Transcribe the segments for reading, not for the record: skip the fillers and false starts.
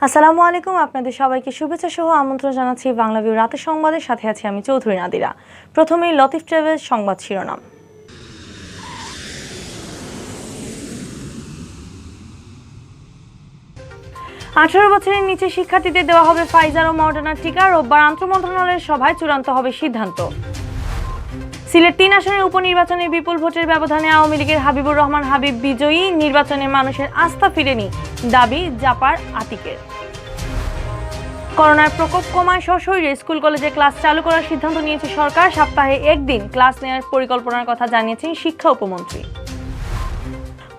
আসসালামু আলাইকুম, আপনাদের সবাইকে শুভেচ্ছা সহ আমন্ত্রণ জানাচ্ছি বাংলাভিউ রাতের সংবাদের সাথে আছি আমি চৌধুরী নাদিরা। প্রথমেই লতিফ ট্রাভেলস সংবাদ শিরোনাম। 18 বছরের নিচে শিক্ষার্থীদের দেওয়া হবে ফাইজার ও মডার্নার টিকা। রোববার আন্তঃমন্ত্রণালয়ের সভায় চূড়ান্ত হবে সিদ্ধান্ত। সিলেট 3 আসনের উপনির্বাচনে বিপুল ভোটের ব্যবধানে আওয়ামী লীগের হাবিবুর রহমান হাবিব বিজয়ী। নির্বাচনে মানুষের আস্থা ফিরেনি, দাবি জাপার আতিকের। করোনার প্রকোপ কমায় সশরীরে স্কুল কলেজে ক্লাস চালু করার সিদ্ধান্ত নিয়েছে সরকার। সপ্তাহে একদিন ক্লাস নেওয়ার পরিকল্পনার কথা জানিয়েছেন শিক্ষা উপমন্ত্রী।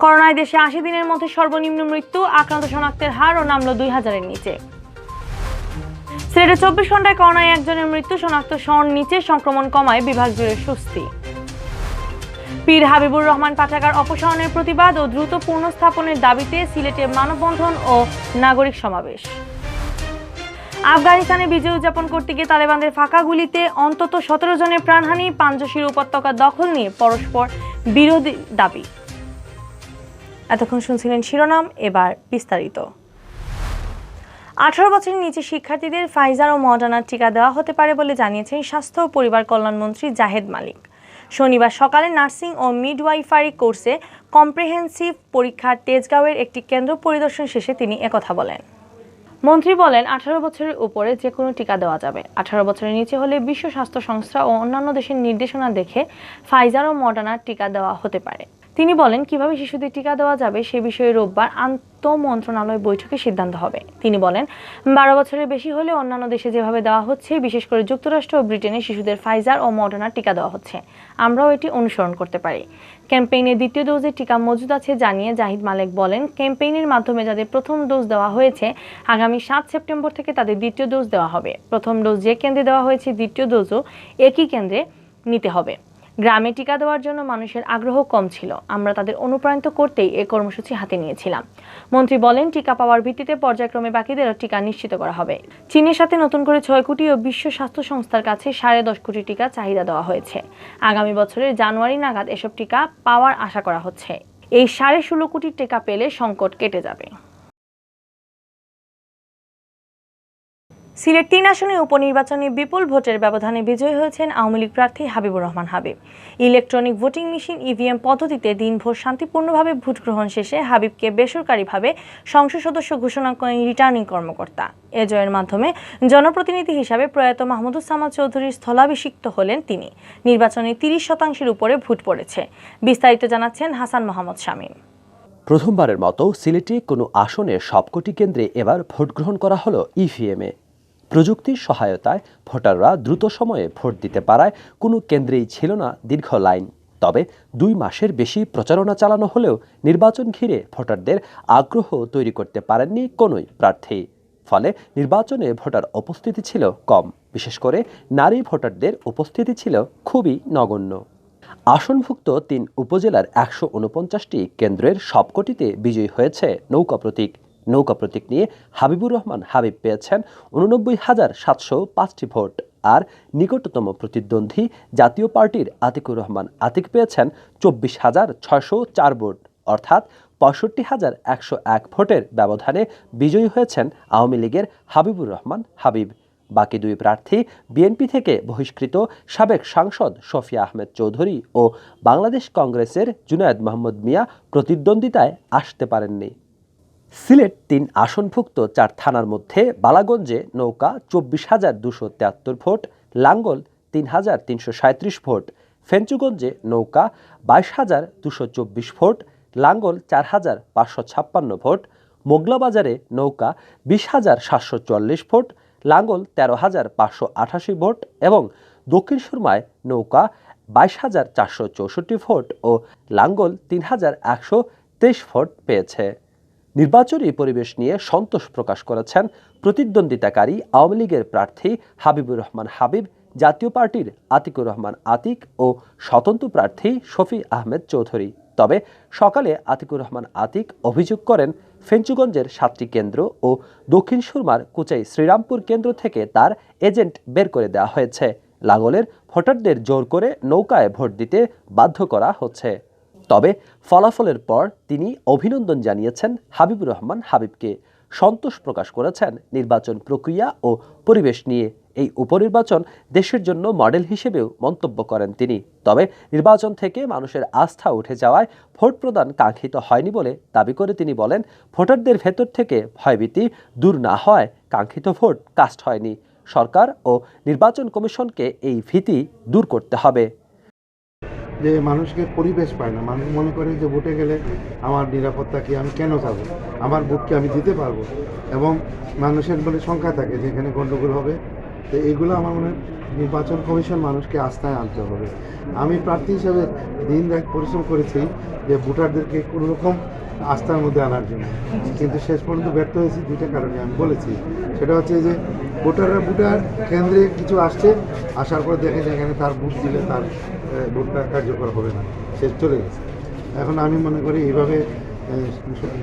করোনায় দেশে 80 দিনের মধ্যে সর্বনিম্ন মৃত্যু, আক্রান্ত শনাক্তের হারও নামল 2000-এর নিচে। সিলেটে 24 ঘন্টায় করোনায় একজনের মৃত্যু, শনাক্ত 100-র নিচে, সংক্রমণ কমায় বিভাগ জুড়ে স্বস্তি। পীর হাবিবুর রহমান পাঠাগার অপসারণের প্রতিবাদ ও দ্রুত পুনঃস্থাপনের দাবিতে সিলেটে মানববন্ধন ও নাগরিক সমাবেশ। আফগানিস্তানে বিজয় উদযাপন করতে গিয়ে তালেবানদের ফাঁকা গুলিতে অন্তত 17 জনের প্রাণহানি, পাঞ্জশির উপত্যকা দখল নিয়ে পরস্পর বিরোধী দাবি। এতক্ষণ শুনছিলেন শিরোনাম, এবার বিস্তারিত। 18 বছরের নিচে শিক্ষার্থীদের ফাইজার ও মডার্নার টিকা দেওয়া হতে পারে বলে জানিয়েছেন স্বাস্থ্য ও পরিবার কল্যাণ মন্ত্রী জাহেদ মালিক। শনিবার সকালে নার্সিং ও মিডওয়াইফারি কোর্সে কম্প্রিহেন্সিভ পরীক্ষার তেজগাঁওয়ের একটি কেন্দ্র পরিদর্শন শেষে তিনি একথা বলেন। মন্ত্রী বলেন, 18 বছরের উপরে যে কোনো টিকা দেওয়া যাবে। 18 বছরের নিচে হলে বিশ্ব স্বাস্থ্য সংস্থা ও অন্যান্য দেশের নির্দেশনা দেখে ফাইজার ও মডার্নার টিকা দেওয়া হতে পারে। তিনি বলেন, কিভাবে শিশুদের টিকা দেওয়া যাবে সে বিষয়ে রোববার আন্তঃমন্ত্রণালয় বৈঠকে সিদ্ধান্ত হবে। তিনি বলেন, 12 বছরের বেশি হলে অন্যান্য দেশে যেভাবে দেওয়া হচ্ছে, বিশেষ করে যুক্তরাষ্ট্র ও ব্রিটেনে শিশুদের ফাইজার ও মডার্নার টিকা দেওয়া হচ্ছে, আমরাও এটি অনুসরণ করতে পারি। ক্যাম্পেইনে দ্বিতীয় ডোজের টিকা মজুদ আছে জানিয়ে জাহিদ মালিক বলেন, ক্যাম্পেইনের মাধ্যমে যাদের প্রথম ডোজ দেওয়া হয়েছে আগামী 7 সেপ্টেম্বর থেকে তাদের দ্বিতীয় ডোজ দেওয়া হবে। প্রথম ডোজ যে কেন্দ্রে দেওয়া হয়েছে দ্বিতীয় ডোজও একই কেন্দ্রে নিতে হবে। গ্রামে টিকা দেওয়ার জন্য মানুষের আগ্রহ কম ছিল, আমরা তাদের অনুপ্রাণিত করতেই এই কর্মসূচি হাতে নিয়েছিলাম। মন্ত্রী বলেন, টিকা পাওয়ার ভিত্তিতে পর্যায়ক্রমে বাকিদেরও টিকা নিশ্চিত করা হবে। চীনের সাথে নতুন করে 6 কোটি ও বিশ্ব স্বাস্থ্য সংস্থার কাছে 10.5 কোটি টিকা চাহিদা দেওয়া হয়েছে। আগামী বছরের জানুয়ারি নাগাদ এসব টিকা পাওয়ার আশা করা হচ্ছে। এই 16.5 কোটি টিকা পেলে সংকট কেটে যাবে। সিলেট 3 আসনে উপনির্বাচনে বিপুল ভোটের ব্যবধানে বিজয়ী হয়েছেন আওয়ামী লীগ প্রার্থী Habibur Rahman Habib. Electronic voting machine EVM পদ্ধতিতে দিনভর শান্তিপূর্ণভাবে ভোট গ্রহণ শেষে হাবিবকে বেসরকারিভাবে সংসদ সদস্য ঘোষণা করেন রিটার্নিং কর্মকর্তা। এ জয়ের মাধ্যমে জনপ্রতিনিধি হিসাবে প্রয়াত মাহমুদুজ্জামান চৌধুরীর স্থলাভিষিক্ত হলেন তিনি। নির্বাচনে 30% উপরে ভোট পড়েছে। বিস্তারিত জানাচ্ছেন হাসান মোহাম্মদ শামীম। প্রথমবারের মতো সিলেটে কোনো আসনে সবকটি কেন্দ্রে এবার ভোট গ্রহণ করা হলো ইভিএমে। প্রযুক্তির সহায়তায় ভোটাররা দ্রুত সময়ে ভোট দিতে পারায় কোনো কেন্দ্রেই ছিল না দীর্ঘ লাইন। তবে 2 মাসের বেশি প্রচারণা চালানো হলেও নির্বাচন ঘিরে ভোটারদের আগ্রহ তৈরি করতে পারেননি কোনোই প্রার্থী। ফলে নির্বাচনে ভোটার উপস্থিতি ছিল কম, বিশেষ করে নারী ভোটারদের উপস্থিতি ছিল খুবই নগণ্য। আসনভুক্ত 3 উপজেলার 149টি কেন্দ্রের সবকটিতে বিজয়ী হয়েছে নৌকা প্রতীক। নৌকা প্রতীক নিয়ে হাবিবুর রহমান হাবিব পেয়েছেন 89,705টি ভোট, আর নিকটতম প্রতিদ্বন্দ্বী জাতীয় পার্টির আতিকুর রহমান আতিক পেয়েছেন 24,604 ভোট, অর্থাৎ 65,101 ভোটের ব্যবধানে বিজয়ী হয়েছেন আওয়ামী লীগের হাবিবুর রহমান হাবিব। বাকি 2 প্রার্থী বিএনপি থেকে বহিষ্কৃত সাবেক সাংসদ শফিয়া আহমেদ চৌধুরী ও বাংলাদেশ কংগ্রেসের জুনায়েদ মাহমুদ মিয়া প্রতিদ্বন্দ্বিতায় আসতে পারেননি। সিলেট 3 আসনভুক্ত 4 থানার মধ্যে বালাগঞ্জে নৌকা 24,273 ভোট, লাঙ্গল 3,337 ভোট, ফেঞ্চুগঞ্জে নৌকা 22,224 ভোট, লাঙ্গল 4,556 ভোট, মোগলাবাজারে নৌকা 20,744 ভোট, লাঙ্গল 13,588 ভোট এবং দক্ষিণ সুরমায় নৌকা 22,464 ভোট ও লাঙ্গল 3,123 ভোট পেয়েছে। নির্বাচনী পরিবেশ নিয়ে সন্তোষ প্রকাশ করেছেন প্রতিদ্বন্দ্বিতাকারী আওয়ামী লীগের প্রার্থী হাবিবুর রহমান হাবিব, জাতীয় পার্টির আতিকুর রহমান আতিক ও স্বতন্ত্র প্রার্থী শফি আহমেদ চৌধুরী। তবে সকালে আতিকুর রহমান আতিক অভিযোগ করেন, ফেঞ্চুগঞ্জের 7টি কেন্দ্র ও দক্ষিণ সুরমার কুচাই শ্রীরামপুর কেন্দ্র থেকে তার এজেন্ট বের করে দেওয়া হয়েছে। লাঙ্গলের ভোটারদের জোর করে নৌকায় ভোট দিতে বাধ্য করা হচ্ছে। তবে ফলাফলের পর তিনি অভিনন্দন জানিয়েছেন হাবিবুর রহমান হাবিবকে। সন্তোষ প্রকাশ করেছেন নির্বাচন প্রক্রিয়া ও পরিবেশ নিয়ে। এই উপনির্বাচন দেশের জন্য মডেল হিসেবেও মন্তব্য করেন তিনি। তবে নির্বাচন থেকে মানুষের আস্থা উঠে যাওয়ায় ভোট প্রদান কাঙ্ক্ষিত হয়নি বলে দাবি করে তিনি বলেন, ভোটারদের ভেতর থেকে ভয়ভীতি দূর না হয় কাঙ্ক্ষিত ভোট কাস্ট হয়নি। সরকার ও নির্বাচন কমিশনকে এই ভীতি দূর করতে হবে। যে মানুষকে পরিবেশ পায় না, মানুষ মনে করে যে ভোটে গেলে আমার নিরাপত্তা কি, আমি কেন যাব, আমার ভোটকে আমি দিতে পারবো, এবং মানুষের বলে সংখ্যা থাকে যেখানে গণ্ডগোল হবে। তো এইগুলো আমার মনে হয় নির্বাচন কমিশন মানুষকে আস্থায় আনতে হবে। আমি প্রার্থী হিসেবে দিন রাত পরিশ্রম করেছি যে ভোটারদেরকে কোনো রকম আস্থার মধ্যে আনার জন্য, কিন্তু শেষ পর্যন্ত ব্যর্থ হয়েছি দুইটা কারণে আমি বলেছি। সেটা হচ্ছে যে ভোটার কেন্দ্রে কিছু আসছে, আসার পর দেখে যেখানে তার ভোট দিলে তার ভোটটা কার্যকর হবে না, সে চলে গেছে। এখন আমি মনে করি এইভাবে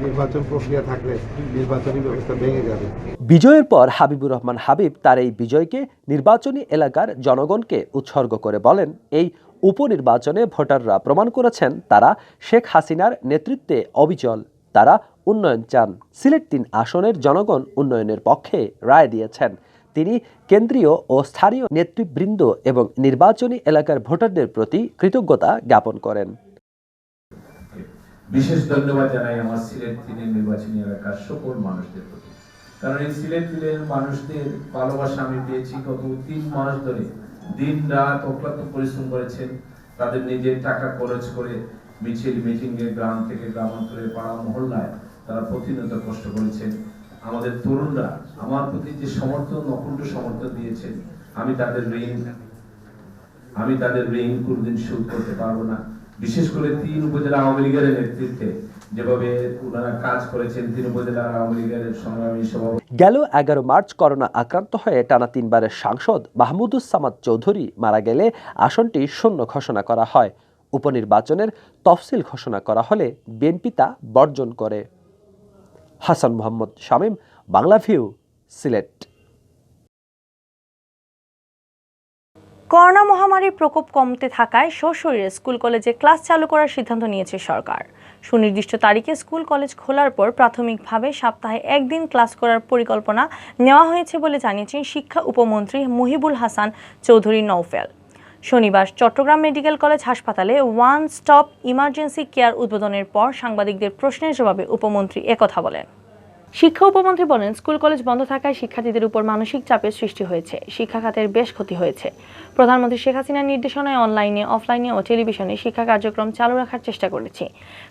নির্বাচন প্রক্রিয়া থাকলে নির্বাচনী ব্যবস্থা ভেঙে যাবে। বিজয়ের পর হাবিবুর রহমান হাবিব তার এই বিজয়কে নির্বাচনী এলাকার জনগণকে উৎসর্গ করে বলেন, এই উপনির্বাচনে ভোটাররা প্রমাণ করেছেন তারা শেখ হাসিনার নেতৃত্বে অবিচল। তারা উন্নয়ন চান। সিলেট ৩ আসনের জনগণ উন্নয়নের পক্ষে রায় দিয়েছেন। তিনি কেন্দ্রীয় ও স্থানীয় নেতৃবৃন্দ এবং নির্বাচনী এলাকার ভোটারদের প্রতি কৃতজ্ঞতা জ্ঞাপন করেন। বিশেষ ধন্যবাদ জানাই আমার সিলেট ৩ নির্বাচনী এলাকার সকল মানুষদের প্রতি, কারণ এই সিলেট ৩ মানুষদের ভালোবাসা আমি পেয়েছি। গত ৩ মাস ধরে দিন রাত অক্লান্ত পরিশ্রম করেছেন, তাদের নিজের টাকা খরচ করে মিছিল মিটিংয়ে গ্রাম থেকে গ্রামান্তরে পাড়া মহল্লায় তারা প্রতিনিয়ত কষ্ট করেছেন। আমাদের তরুণরা আমার প্রতি যে সমর্থন, অকুণ্ঠ সমর্থন দিয়েছেন, আমি তাদের ঋণ কোনদিন শোধ করতে পারবো না। বিশেষ করে ৩ উপজেলা আওয়ামী লীগের নেতৃত্বে যেভাবে ওনারা কাজ করেছেন, ৩ উপজেলা আওয়ামী লীগের সংগ্রামী সভাপতি। গেল 11 মার্চ করোনা আক্রান্ত হয়ে টানা 3 বারের সাংসদ মাহমুদুস সামাদ চৌধুরী মারা গেলে আসনটি শূন্য ঘোষণা করা হয়। উপনির্বাচনের তফসিল ঘোষণা করা হলে বিএনপি তা বর্জন করে। হাসান মোহাম্মদ শামীম, বাংলাভিউ, সিলেট। করোনা মহামারীর প্রকোপ কমতে থাকায় সশরীরে স্কুল কলেজে ক্লাস চালু করার সিদ্ধান্ত নিয়েছে সরকার। সুনির্দিষ্ট তারিখে স্কুল কলেজ খোলার পর প্রাথমিকভাবে সপ্তাহে 1 দিন ক্লাস করার পরিকল্পনা নেওয়া হয়েছে বলে জানিয়েছেন শিক্ষা উপমন্ত্রী মুহিবুল হাসান চৌধুরী নওফেল। শনিবার চট্টগ্রাম মেডিকেল কলেজ হাসপাতালে ওয়ান স্টপ ইমার্জেন্সি কেয়ার উদ্বোধনের পর সাংবাদিকদের প্রশ্নের জবাবে উপমন্ত্রী একথা বলেন। শিক্ষা উপমন্ত্রী বলেন, স্কুল কলেজ বন্ধ থাকায় শিক্ষার্থীদের উপর মানসিক চাপের সৃষ্টি হয়েছে, শিক্ষা খাতের বেশ ক্ষতি হয়েছে। প্রধানমন্ত্রী শেখ হাসিনার নির্দেশনায় অনলাইনে, অফলাইনে ও টেলিভিশনে শিক্ষা কার্যক্রম চালু রাখার চেষ্টা করেছি।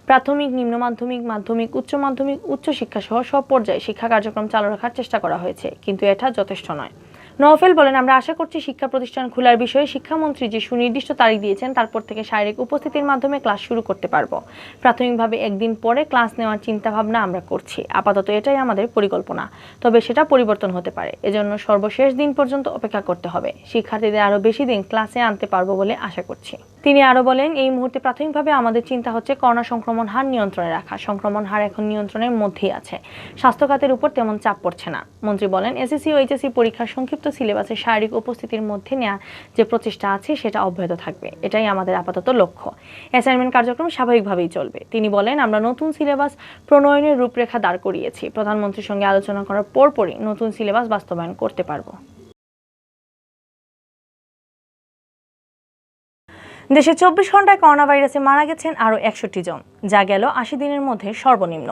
প্রাথমিক, নিম্ন মাধ্যমিক, মাধ্যমিক, উচ্চ মাধ্যমিক, উচ্চশিক্ষা সহ সব পর্যায়ে শিক্ষা কার্যক্রম চালু রাখার চেষ্টা করা হয়েছে, কিন্তু এটা যথেষ্ট নয়। নওফেল বলেন, আমরা আশা করছি শিক্ষা প্রতিষ্ঠান খোলার বিষয়ে শিক্ষামন্ত্রী যে সুনির্দিষ্ট তারিখ দিয়েছেন তারপর থেকে শারীরিক উপস্থিতির মাধ্যমে ক্লাস শুরু করতে পারবো। প্রাথমিকভাবে 1 দিন পরে ক্লাস নেওয়ার চিন্তা ভাবনা আমরা করছি। আপাতত এটাই আমাদের পরিকল্পনা, তবে সেটা পরিবর্তন হতে পারে। এজন্য সর্বশেষ দিন পর্যন্ত অপেক্ষা করতে হবে। শিক্ষার্থীদের আরো বেশি দিন ক্লাসে আনতে পারবো বলে আশা করছি। তিনি আরো বলেন, এই মুহূর্তে প্রাথমিকভাবে আমাদের চিন্তা হচ্ছে করোনা সংক্রমণ হার নিয়ন্ত্রণে রাখা। সংক্রমণ হার এখন নিয়ন্ত্রণের মধ্যেই আছে, স্বাস্থ্য খাতের উপর তেমন চাপ পড়ছে না। মন্ত্রী বলেন, এসএসসি ও এইচএসসি পরীক্ষার সংক্ষিপ্ত সিলেবাসে শারীরিক উপস্থিতির মধ্যে নেওয়ার যে প্রচেষ্টা আছে সেটা অব্যাহত থাকবে, এটাই আমাদের আপাতত লক্ষ্য। অ্যাসাইনমেন্ট কার্যক্রম স্বাভাবিকভাবেই চলবে। তিনি বলেন, আমরা নতুন সিলেবাস প্রণয়নের রূপরেখা দাঁড় করিয়েছি। প্রধানমন্ত্রীর সঙ্গে আলোচনা করার পরপরই নতুন সিলেবাস বাস্তবায়ন করতে পারব। দেশে 24 ঘন্টায় করোনা ভাইরাসে মারা গেছেন আরও 61 জন, যা গেল 80 দিনের মধ্যে সর্বনিম্ন।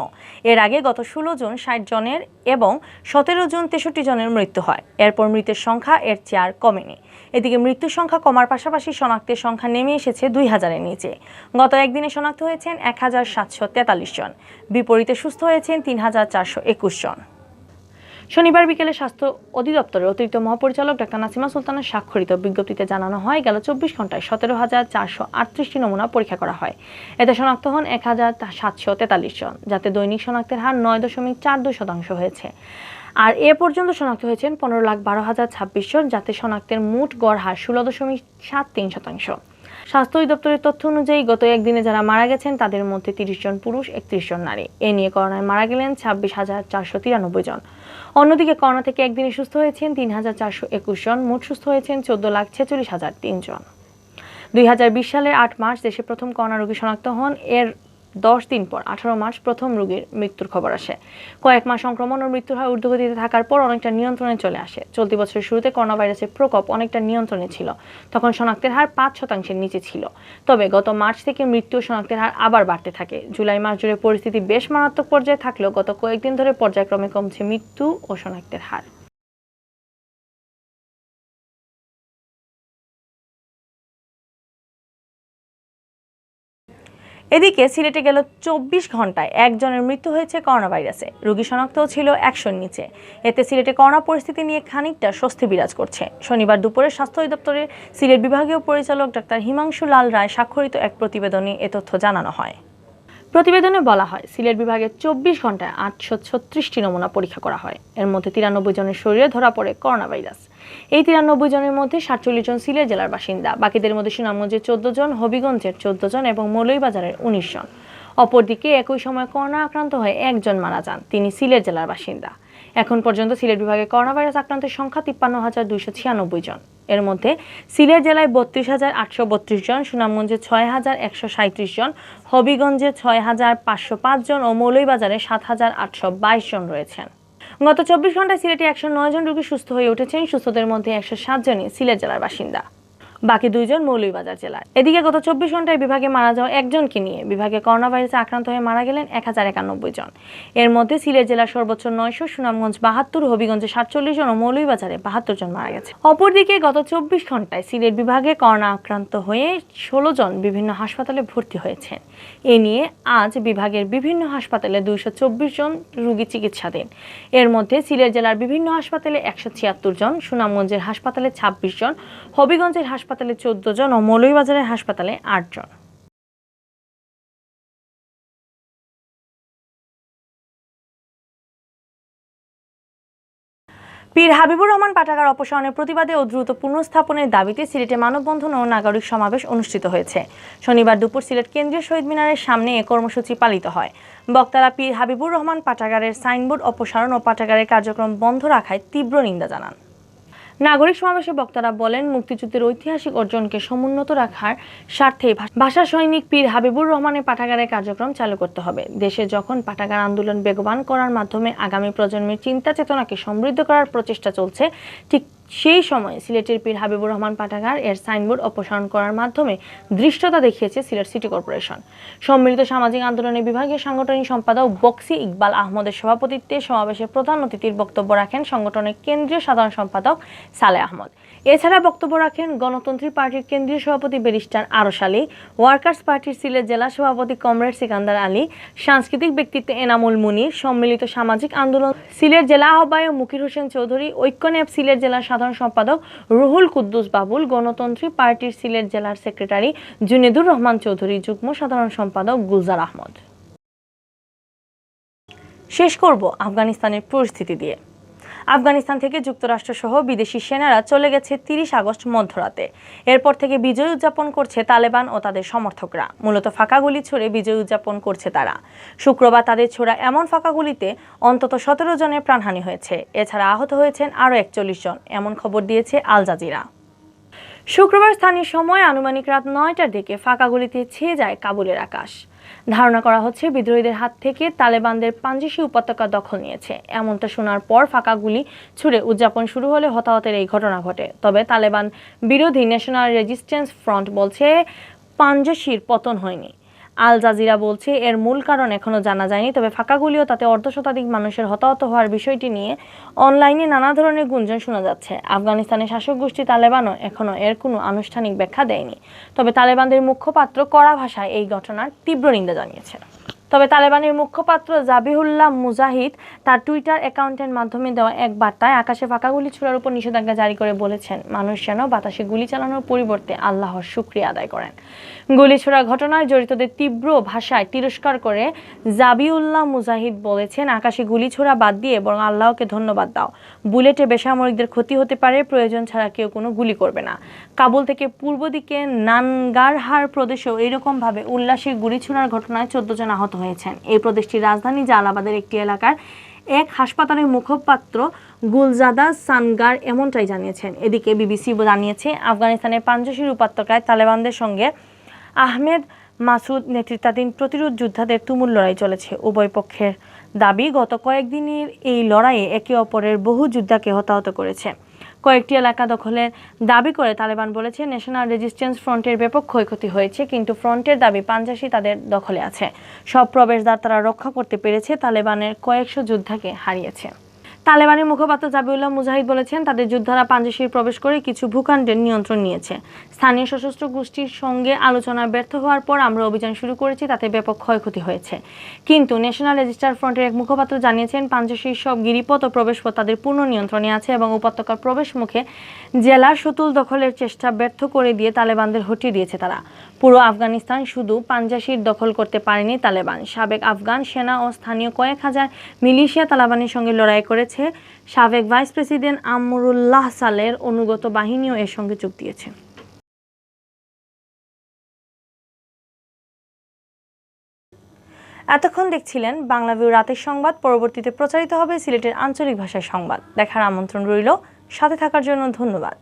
এর আগে গত 16 জুন 60 জনের এবং 17 জুন 63 জনের মৃত্যু হয়। এরপর মৃতের সংখ্যা এর চেয়ে আর কমেনি। এদিকে মৃত্যুর সংখ্যা কমার পাশাপাশি শনাক্তের সংখ্যা নেমে এসেছে 2000-এর নিচে। গত একদিনে শনাক্ত হয়েছেন 1743 জন, বিপরীতে সুস্থ হয়েছেন 3421 জন। শনিবার বিকেলে স্বাস্থ্য অধিদপ্তরের অতিরিক্ত মহাপরিচালক ডাক্তার নাসিমা সুলতানের স্বাক্ষরিত বিজ্ঞপ্তিতে জানানো হয়, গেল 24 ঘন্টায় 17,438টি নমুনা পরীক্ষা করা হয়। এতে শনাক্ত হন 1743 জন, যাতে দৈনিক শনাক্তের হার 9.42% হয়েছে। আর এ পর্যন্ত শনাক্ত হয়েছেন 15,12,026 জন, যাতে শনাক্তের মোট গড় হার 16.73%। স্বাস্থ্য অধিদপ্তরের তথ্য অনুযায়ী গত একদিনে যারা মারা গেছেন তাদের মধ্যে 30 জন পুরুষ, 31 জন নারী। এ নিয়ে করোনায় মারা গেলেন 26,493 জন। অন্যদিকে করোনা থেকে একদিনে সুস্থ হয়েছেন 3,421 জন, মোট সুস্থ হয়েছেন 14,46,003 জন। 2020 সালের 8 মার্চ দেশে প্রথম করোনা রোগী শনাক্ত হন। এর 10 দিন পর 18 মার্চ প্রথম রোগীর মৃত্যুর খবর আসে। কয়েক মাস সংক্রমণ ও মৃত্যুর হার ঊর্ধ্বগতিতে থাকার পর অনেকটা নিয়ন্ত্রণে চলে আসে। চলতি বছরের শুরুতে করোনা ভাইরাসের প্রকোপ অনেকটা নিয়ন্ত্রণে ছিল, তখন শনাক্তের হার 5%-এর নিচে ছিল। তবে গত মার্চ থেকে মৃত্যু ও শনাক্তের হার আবার বাড়তে থাকে। জুলাই মাস জুড়ে পরিস্থিতি বেশ মারাত্মক পর্যায়ে থাকলেও গত কয়েকদিন ধরে পর্যায়ক্রমে কমছে মৃত্যু ও শনাক্তের হার। এদিকে সিলেটে গেল 24 ঘন্টায় একজনের মৃত্যু হয়েছে করোনা ভাইরাসে। রোগী শনাক্তও ছিল 100-র নিচে। এতে সিলেটে করোনা পরিস্থিতি নিয়ে খানিকটা স্বস্তি বিরাজ করছে। শনিবার দুপুরে স্বাস্থ্য অধিদপ্তরের সিলেট বিভাগীয় পরিচালক ডাক্তার হিমাংশু লাল রায় স্বাক্ষরিত এক প্রতিবেদনে এ তথ্য জানানো হয়। প্রতিবেদনে বলা হয়, সিলেট বিভাগে 24 ঘন্টায় 836টি নমুনা পরীক্ষা করা হয়। এর মধ্যে 93 জনের শরীরে ধরা পড়ে করোনা ভাইরাস। এই 93 জনের মধ্যে 47 জন সিলেট জেলার বাসিন্দা। বাকিদের মধ্যে সুনামগঞ্জের 14 জন, হবিগঞ্জের 14 জন এবং মৌলভীবাজারের 19 জন। অপরদিকে একই সময় করোনা আক্রান্ত হয়ে একজন মারা যান, তিনি সিলেট জেলার বাসিন্দা। এখন পর্যন্ত সিলেট বিভাগে করোনা ভাইরাস আক্রান্তের সংখ্যা 53,296 জন। এর মধ্যে সিলেট জেলায় 32,832 জন, সুনামগঞ্জে 6,137 জন, হবিগঞ্জে 6,505 জন ও মৌলভীবাজারে 7,822 জন রয়েছেন। গত 24 ঘন্টায় সিলেটে 109 জন রোগী সুস্থ হয়ে উঠেছেন। সুস্থদের মধ্যে 107 জনই সিলেট জেলার বাসিন্দা, বাকি 2 জন মৌলভীবাজার জেলার। এদিকে গত 24 ঘন্টায় বিভাগে মারা যাওয়া একজনকে নিয়ে বিভাগে করোনা ভাইরাসে আক্রান্ত হয়ে মারা গেলেন 1091 জন। এর মধ্যে সিলেট জেলার সর্বোচ্চ 900, সুনামগঞ্জ 72, হবিগঞ্জে 47 জন ও মৌলভীবাজারে 72 জন মারা গেছে। অপরদিকে গত 24 ঘন্টায় সিলেট বিভাগে করোনা আক্রান্ত হয়ে 16 জন বিভিন্ন হাসপাতালে ভর্তি হয়েছেন। এ নিয়ে আজ বিভাগের বিভিন্ন হাসপাতালে 224 জন রোগী চিকিৎসাধীন। এর মধ্যে সিলেট জেলার বিভিন্ন হাসপাতালে 176 জন, সুনামগঞ্জের হাসপাতালে 26 জন, হবিগঞ্জের হাসপাতালে 14 জন ও মৌলভীবাজারের হাসপাতালে 8 জন। পীর হাবিবুর রহমান পাঠাগার অপসারণের প্রতিবাদে ও দ্রুত পুনঃস্থাপনের দাবিতে সিলেটে মানববন্ধন ও নাগরিক সমাবেশ অনুষ্ঠিত হয়েছে। শনিবার দুপুর সিলেট কেন্দ্রীয় শহীদ মিনারের সামনে এ কর্মসূচি পালিত হয়। বক্তারা পীর হাবিবুর রহমান পাঠাগারের সাইনবোর্ড অপসারণ ও পাঠাগারের কার্যক্রম বন্ধ রাখায় তীব্র নিন্দা জানান। নাগরিক সমাবেশে বক্তারা বলেন, মুক্তিযুদ্ধের ঐতিহাসিক অর্জনকে সমুন্নত রাখার স্বার্থে ভাষা সৈনিক পীর হাবিবুর রহমানের পাঠাগারের কার্যক্রম চালু করতে হবে। দেশে যখন পাঠাগার আন্দোলন বেগবান করার মাধ্যমে আগামী প্রজন্মের চিন্তা চেতনাকে সমৃদ্ধ করার প্রচেষ্টা চলছে, ঠিক সেই সময় সিলেটের পীর হাবিবুর রহমান পাঠাগার এর সাইনবোর্ড অপসারণ করার মাধ্যমে ধৃষ্টতা দেখিয়েছে সিলেট সিটি কর্পোরেশন। সম্মিলিত সামাজিক আন্দোলনের বিভাগীয় সাংগঠনিক সম্পাদক বক্সি ইকবাল আহমদের সভাপতিত্বে সমাবেশে প্রধান অতিথির বক্তব্য রাখেন সংগঠনের কেন্দ্রীয় সাধারণ সম্পাদক সালেহ আহমদ। এছাড়া বক্তব্য রাখেন গণতন্ত্রী পার্টির কেন্দ্রীয় সভাপতি ব্যারিস্টার আরশ আলী, ওয়ার্কার্স পার্টির সিলেট জেলা সভাপতি কমরেড সিকান্দার আলী, সাংস্কৃতিক ব্যক্তিত্ব এনামুল মুনির, সম্মিলিত সামাজিক আন্দোলন সিলেট জেলা আহ্বায়ক মুকির হোসেন চৌধুরী, ঐক্যন্যাপ সিলেট জেলার সাধারণ সম্পাদক রুহুল কুদ্দুস বাবুল, গণতন্ত্রী পার্টির সিলেট জেলার সেক্রেটারি জুনেদুর রহমান চৌধুরী, যুগ্ম সাধারণ সম্পাদক গুলজার আহমদ। শেষ করব আফগানিস্তানের পরিস্থিতি দিয়ে। আফগানিস্তান থেকে যুক্তরাষ্ট্র সহ বিদেশি সেনারা চলে গেছে 30 আগস্ট মধ্যরাতে। এরপর থেকে বিজয় উদযাপন করছে তালেবান ও তাদের সমর্থকরা। মূলত ফাঁকা গুলি ছুড়ে বিজয় উদযাপন করছে তারা। শুক্রবার তাদের ছোড়া এমন ফাঁকা গুলিতে অন্তত 17 জনের প্রাণহানি হয়েছে। এছাড়া আহত হয়েছেন আরও 41 জন, এমন খবর দিয়েছে আল জাজিরা। শুক্রবার স্থানীয় সময় আনুমানিক রাত 9টার দিকে ফাঁকা গুলিতে ছেয়ে যায় কাবুলের আকাশ। ধারণা করা হচ্ছে বিদ্রোহীদের হাত থেকে তালেবানদের পাঞ্জিশি উপত্যকা দখল নিয়েছে। এমনটা শোনার পর ফাঁকা গুলি ছুড়ে উদযাপন শুরু হলে হতাহতের এই ঘটনা ঘটে। তবে তালেবান বিরোধী ন্যাশনাল রেজিস্ট্যান্স ফ্রন্ট বলছে পাঞ্জিশির পতন হয়নি। আল জাজিরা বলছে এর মূল কারণ এখনো জানা যায়নি। তবে ফাঁকা গুলি ও তাতে অর্ধশতাধিক মানুষের হতাহত হওয়ার বিষয়টি নিয়ে অনলাইনে নানা ধরনের গুঞ্জন শোনা যাচ্ছে। আফগানিস্তানের শাসক গোষ্ঠী তালেবানও এখনো এর কোনো আনুষ্ঠানিক ব্যাখ্যা দেয়নি। তবে তালেবানদের মুখপাত্র কড়া ভাষায় এই ঘটনার তীব্র নিন্দা জানিয়েছেন। তবে তালেবানের মুখপাত্র জাবিহুল্লাহ মুজাহিদ তার টুইটার অ্যাকাউন্টের মাধ্যমে দেওয়া এক বার্তায় আকাশে ফাঁকা গুলি ছোড়ার উপর নিষেধাজ্ঞা জারি করে বলেছেন, মানুষ যেন বাতাসে গুলি চালানোর পরিবর্তে আল্লাহর শুকরিয়া আদায় করেন। গুলি ছোড়ার ঘটনায় জড়িতদের তীব্র ভাষায় তিরস্কার করে জাবিউল্লাহ মুজাহিদ বলেছেন, আকাশে গুলি ছোড়া বাদ দিয়ে বরং আল্লাহকে ধন্যবাদ দাও। বুলেটে বেসামরিকদের ক্ষতি হতে পারে, প্রয়োজন ছাড়া কেউ কোনো গুলি করবে না। কাবুল থেকে পূর্ব দিকে নানগারহার প্রদেশেও এইরকমভাবে উল্লাসের গুলি ছোড়ার ঘটনায় 14 জন আহত হয়েছেন। এই প্রদেশটির রাজধানী জালালাবাদের একটি এলাকার এক হাসপাতালের মুখপাত্র গুলজাদা সানগার এমনটাই জানিয়েছেন। এদিকে বিবিসি জানিয়েছে, আফগানিস্তানের পাঞ্জিশির উপত্যকায় তালেবানদের সঙ্গে আহমেদ মাসুদ নেতৃত্বাধীন প্রতিরোধ যোদ্ধাদের তুমুল লড়াই চলেছে। উভয় পক্ষের দাবি, গত কয়েকদিনের এই লড়াইয়ে একে অপরের বহু যোদ্ধাকে হতাহত করেছে। কয়েকটি এলাকা দখলের দাবি করে তালেবান বলেছে ন্যাশনাল রেজিস্ট্যান্স ফ্রন্টের ব্যাপক ক্ষয়ক্ষতি হয়েছে, কিন্তু ফ্রন্টের দাবি পাঞ্জাশি তাদের দখলে আছে। সব প্রবেশদ্বার তারা রক্ষা করতে পেরেছে, তালেবানের কয়েকশো যোদ্ধাকে হারিয়েছে। তালেবানের মুখপাত্র জাবিউল্লাহ মুজাহিদ বলেছেন, তাদের যোদ্ধারা পাঞ্জাশির প্রবেশ করে কিছু ভূখণ্ডের নিয়ন্ত্রণ নিয়েছে। স্থানীয় সশস্ত্র গোষ্ঠীর সঙ্গে আলোচনা ব্যর্থ হওয়ার পর আমরা অভিযান শুরু করেছি, তাতে ব্যাপক ক্ষয়ক্ষতি হয়েছে। কিন্তু ন্যাশনাল রেজিস্টার ফ্রন্টের এক মুখপাত্র জানিয়েছেন, পাঞ্জাশির সব গিরিপথ ও প্রবেশপথ তাদের পূর্ণ নিয়ন্ত্রণে আছে এবং উপত্যকার প্রবেশ মুখে জেলার সতুল দখলের চেষ্টা ব্যর্থ করে দিয়ে তালেবানদের হটিয়ে দিয়েছে তারা। পুরো আফগানিস্তান শুধু পাঞ্জাশির দখল করতে পারেনি তালেবান। সাবেক আফগান সেনা ও স্থানীয় কয়েক হাজার মিলিশিয়া তালেবানের সঙ্গে লড়াই করেছে। সাবেক ভাইস প্রেসিডেন্ট আমরুল্লাহ সালের অনুগত বাহিনীও এর সঙ্গে যোগ দিয়েছে। এতক্ষণ দেখছিলেন বাংলাভিউ রাতের সংবাদ। পরবর্তীতে প্রচারিত হবে সিলেটের আঞ্চলিক ভাষায় সংবাদ। দেখার আমন্ত্রণ রইল। সাথে থাকার জন্য ধন্যবাদ।